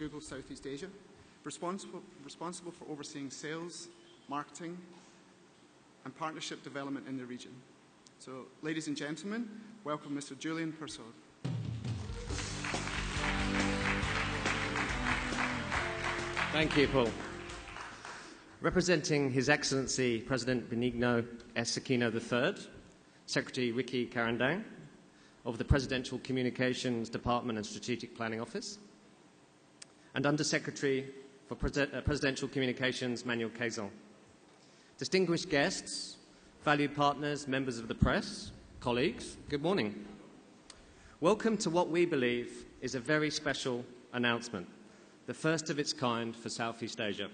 Google Southeast Asia, responsible for overseeing sales, marketing, and partnership development in the region. So, ladies and gentlemen, welcome Mr. Julian Persaud. Thank you, Paul. Representing His Excellency President Benigno S. Aquino III, Secretary Ricky Carandang of the Presidential Communications Department and Strategic Planning Office, and Undersecretary for Presidential Communications Manuel Quezon. Distinguished guests, valued partners, members of the press, colleagues, good morning. Welcome to what we believe is a very special announcement, the first of its kind for Southeast Asia.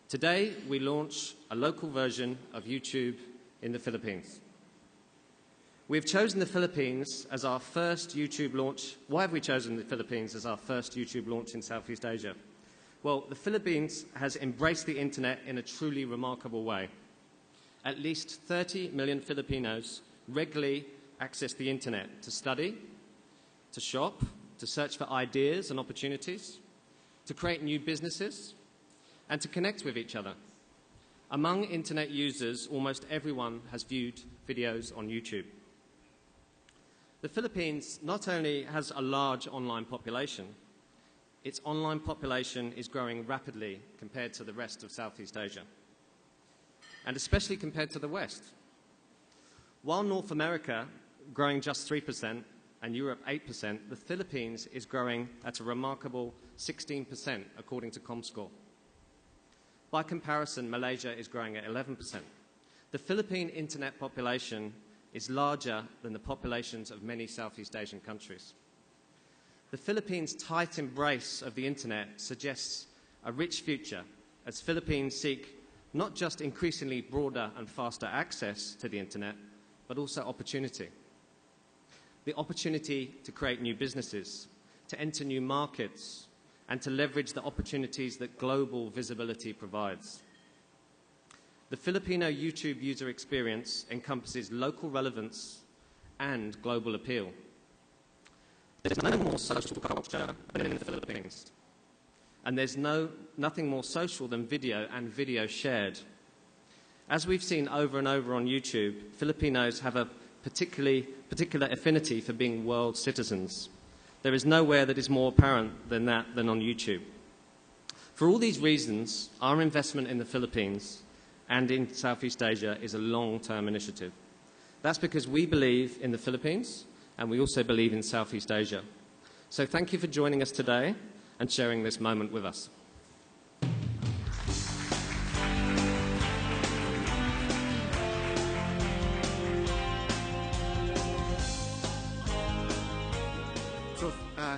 Today, we launch a local version of YouTube in the Philippines. We have chosen the Philippines as our first YouTube launch. Why have we chosen the Philippines as our first YouTube launch in Southeast Asia? Well, the Philippines has embraced the internet in a truly remarkable way. At least 30 million Filipinos regularly access the internet to study, to shop, to search for ideas and opportunities, to create new businesses, and to connect with each other. Among internet users, almost everyone has viewed videos on YouTube. The Philippines not only has a large online population, its online population is growing rapidly compared to the rest of Southeast Asia, and especially compared to the West. While North America growing just 3% and Europe 8%, the Philippines is growing at a remarkable 16%, according to Comscore. By comparison, Malaysia is growing at 11%. The Philippine internet population is larger than the populations of many Southeast Asian countries. The Philippines' tight embrace of the internet suggests a rich future as Philippines seek not just increasingly broader and faster access to the internet, but also opportunity. The opportunity to create new businesses, to enter new markets, and to leverage the opportunities that global visibility provides. The Filipino YouTube user experience encompasses local relevance and global appeal. There's no more social culture than in the Philippines. And there's nothing more social than video and video shared. As we've seen over and over on YouTube, Filipinos have a particular affinity for being world citizens. There is nowhere that is more apparent than that than on YouTube. For all these reasons, our investment in the Philippines and in Southeast Asia is a long-term initiative. That's because we believe in the Philippines and we also believe in Southeast Asia. So thank you for joining us today and sharing this moment with us.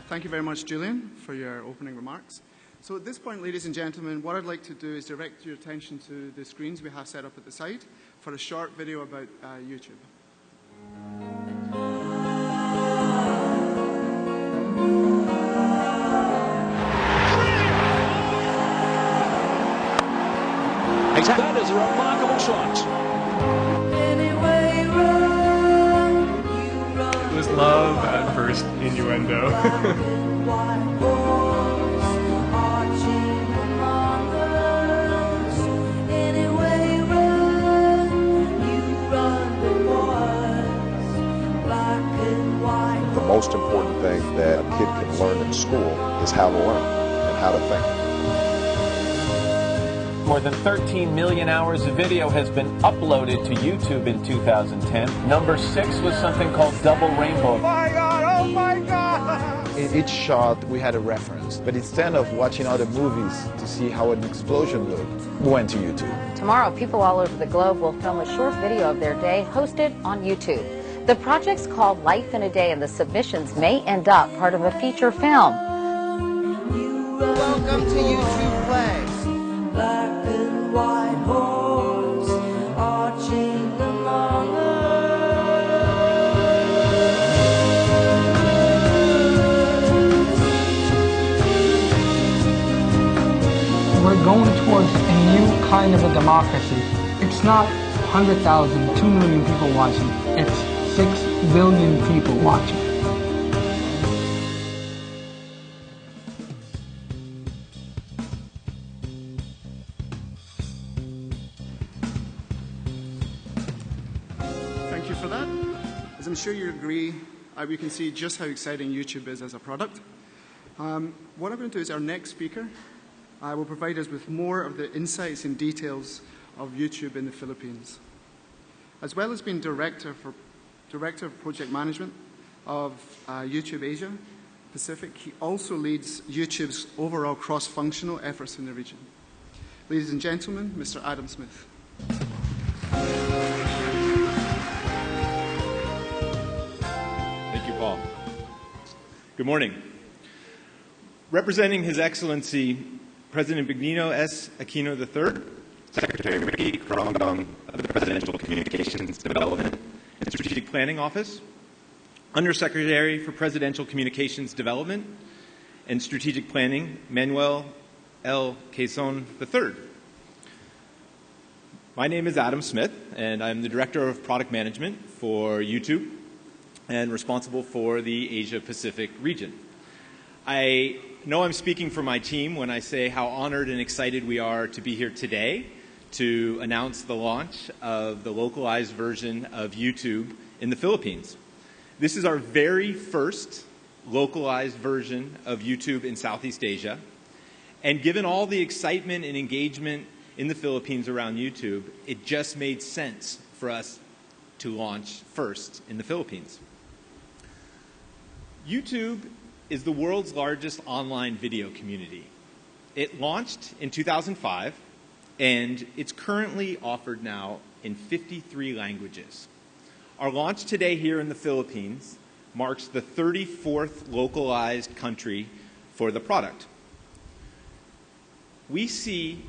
Thank you very much, Julian, for your opening remarks. So at this point, ladies and gentlemen, what I'd like to do is direct your attention to the screens we have set up at the side for a short video about YouTube. That is a remarkable shot. It was love at first, innuendo. The most important thing that a kid can learn in school is how to learn and how to think. More than 13 million hours of video has been uploaded to YouTube in 2010. Number 6 was something called Double Rainbow. Oh my God! Oh my God! In each shot, we had a reference. But instead of watching other movies to see how an explosion looked, we went to YouTube. Tomorrow, people all over the globe will film a short video of their day hosted on YouTube. The project's called Life in a Day, and the submissions may end up part of a feature film. Welcome to YouTube Play. Black and white horse arching among We're going towards a new kind of a democracy. It's not 100,000, 2 million people watching. It's 6 billion people watching. that. As I'm sure you agree, we can see just how exciting YouTube is as a product. What I'm going to do is our next speaker will provide us with more of the insights and details of YouTube in the Philippines. As well as being Director of Project Management of YouTube Asia Pacific, he also leads YouTube's overall cross-functional efforts in the region. Ladies and gentlemen, Mr. Adam Smith. Thank you, Paul. Good morning. Representing His Excellency President Benigno S. Aquino III, Secretary Ricky Carandang of the Presidential Communications Development and Strategic Planning Office, Undersecretary for Presidential Communications Development and Strategic Planning, Manuel L. Quezon III. My name is Adam Smith, and I'm the Director of Product Management for YouTube and responsible for the Asia-Pacific region. I know I'm speaking for my team when I say how honored and excited we are to be here today to announce the launch of the localized version of YouTube in the Philippines. This is our very first localized version of YouTube in Southeast Asia. And given all the excitement and engagement in the Philippines around YouTube, it just made sense for us to launch first in the Philippines. YouTube is the world's largest online video community. It launched in 2005, and it's currently offered now in 53 languages. Our launch today here in the Philippines marks the 34th localized country for the product. We see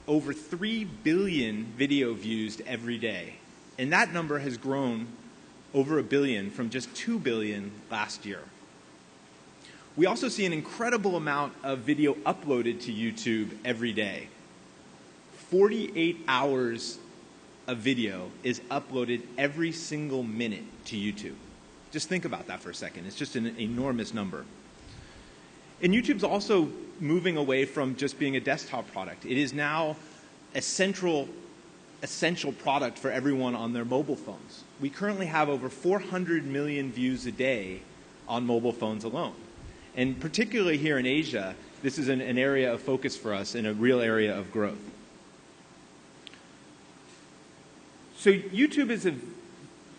over 3 billion video views every day, and that number has grown over 1 billion from just 2 billion last year. We also see an incredible amount of video uploaded to YouTube every day. 48 hours of video is uploaded every single minute to YouTube. Just think about that for a second. It's just an enormous number. And YouTube's also moving away from just being a desktop product. It is now a essential product for everyone on their mobile phones. We currently have over 400 million views a day on mobile phones alone. And particularly here in Asia, this is an area of focus for us and a real area of growth. So YouTube is a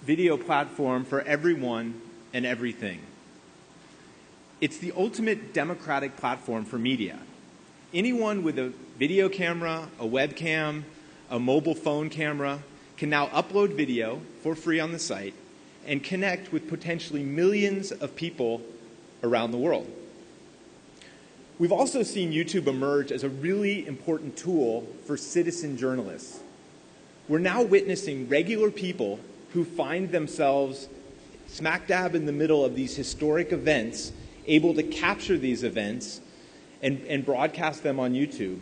video platform for everyone and everything. It's the ultimate democratic platform for media. Anyone with a video camera, a webcam, a mobile phone camera can now upload video for free on the site and connect with potentially millions of people around the world. We've also seen YouTube emerge as a really important tool for citizen journalists. We're now witnessing regular people who find themselves smack dab in the middle of these historic events, able to capture these events and broadcast them on YouTube.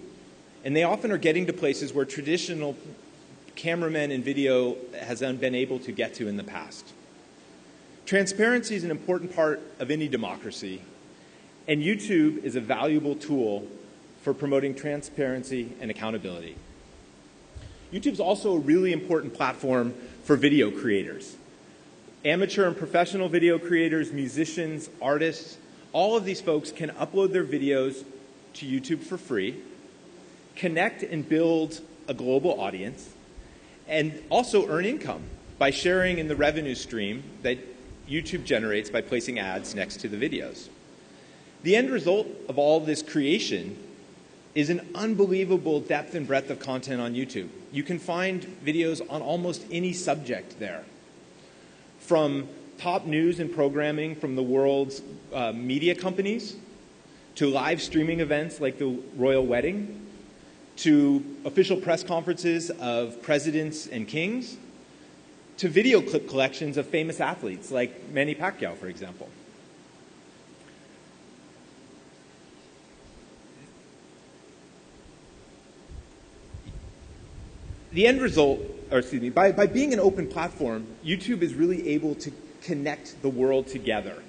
And they often are getting to places where traditional cameramen and video has been able to get to in the past. Transparency is an important part of any democracy, and YouTube is a valuable tool for promoting transparency and accountability. YouTube's also a really important platform for video creators. Amateur and professional video creators, musicians, artists, all of these folks can upload their videos to YouTube for free, connect and build a global audience, and also earn income by sharing in the revenue stream that YouTube generates by placing ads next to the videos. The end result of all this creation is an unbelievable depth and breadth of content on YouTube. You can find videos on almost any subject there. From top news and programming from the world's media companies, to live streaming events like the royal wedding, to official press conferences of presidents and kings, to video clip collections of famous athletes like Manny Pacquiao, for example. The end result, by being an open platform, YouTube is really able to connect the world together.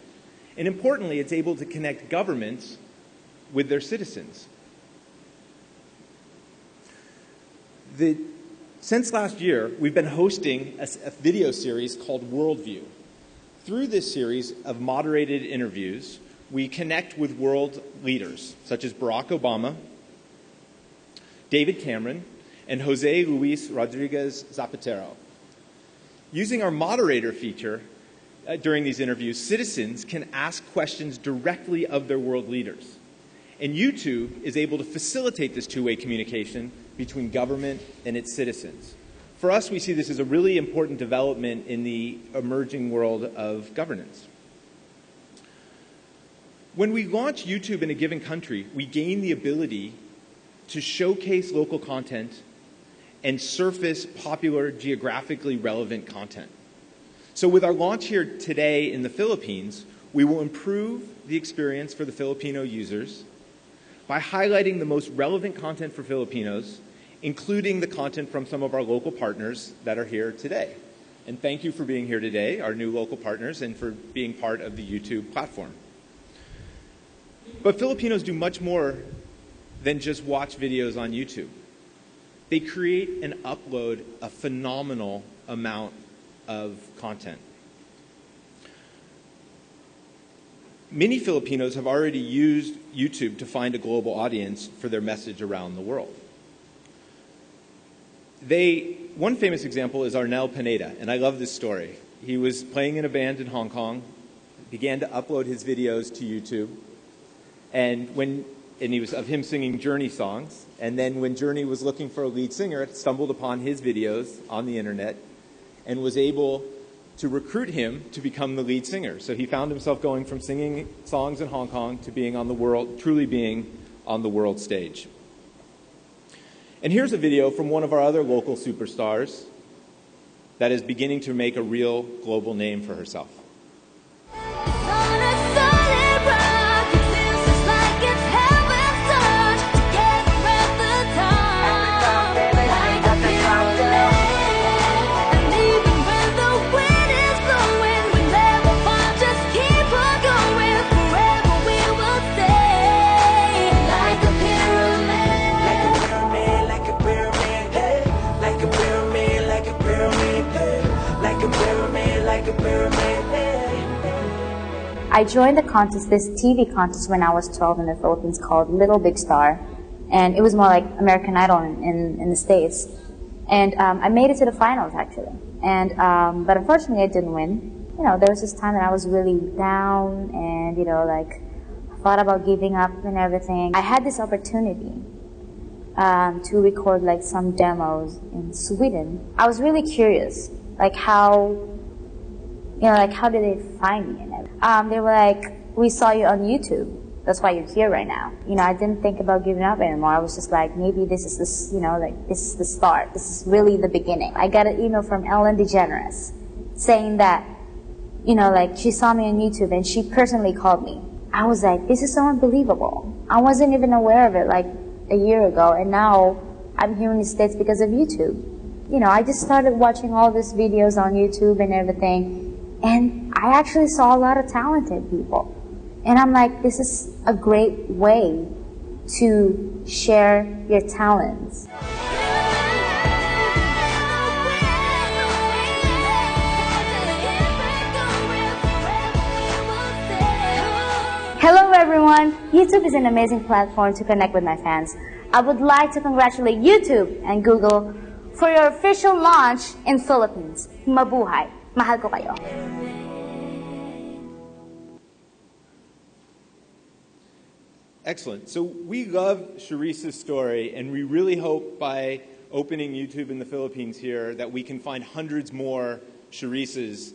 And importantly, it's able to connect governments with their citizens. The Since last year, we've been hosting a video series called Worldview. Through this series of moderated interviews, we connect with world leaders such as Barack Obama, David Cameron, and Jose Luis Rodriguez Zapatero. Using our moderator feature during these interviews, citizens can ask questions directly of their world leaders. And YouTube is able to facilitate this two-way communication between government and its citizens. For us, we see this as a really important development in the emerging world of governance. When we launch YouTube in a given country, we gain the ability to showcase local content and surface popular, geographically relevant content. So with our launch here today in the Philippines, we will improve the experience for the Filipino users by highlighting the most relevant content for Filipinos, including the content from some of our local partners that are here today. And thank you for being here today, our new local partners, and for being part of the YouTube platform. But Filipinos do much more than just watch videos on YouTube. They create and upload a phenomenal amount of content. Many Filipinos have already used YouTube to find a global audience for their message around the world. One famous example is Arnel Pineda, and I love this story. He was playing in a band in Hong Kong, began to upload his videos to YouTube, and he was of him singing Journey songs, and then when Journey was looking for a lead singer, it stumbled upon his videos on the internet and was able to recruit him to become the lead singer. So he found himself going from singing songs in Hong Kong to being on the world, truly being on the world stage. And here's a video from one of our other local superstars that is beginning to make a real global name for herself. I joined the contest, this TV contest, when I was 12 in the Philippines called Little Big Star, and it was more like American Idol in the States. And I made it to the finals, actually. And but unfortunately, I didn't win. You know, there was this time that I was really down, and like I thought about giving up and everything. I had this opportunity to record like some demos in Sweden. I was really curious, like how did they find me and everything. They were like, we saw you on YouTube. That's why you're here right now. I didn't think about giving up anymore. I was just like, maybe this is this is the start. This is really the beginning. I got an email from Ellen DeGeneres saying that, she saw me on YouTube and she personally called me. I was like, this is so unbelievable. I wasn't even aware of it like a year ago, and now I'm here in the States because of YouTube. I just started watching all these videos on YouTube and everything. And I actually saw a lot of talented people. And I'm like, this is a great way to share your talents. Hello everyone! YouTube is an amazing platform to connect with my fans. I would like to congratulate YouTube and Google for your official launch in Philippines. Mabuhay! Mahal ko kayo. Excellent. So we love Sharice's story, and we really hope by opening YouTube in the Philippines here that we can find hundreds more Sharices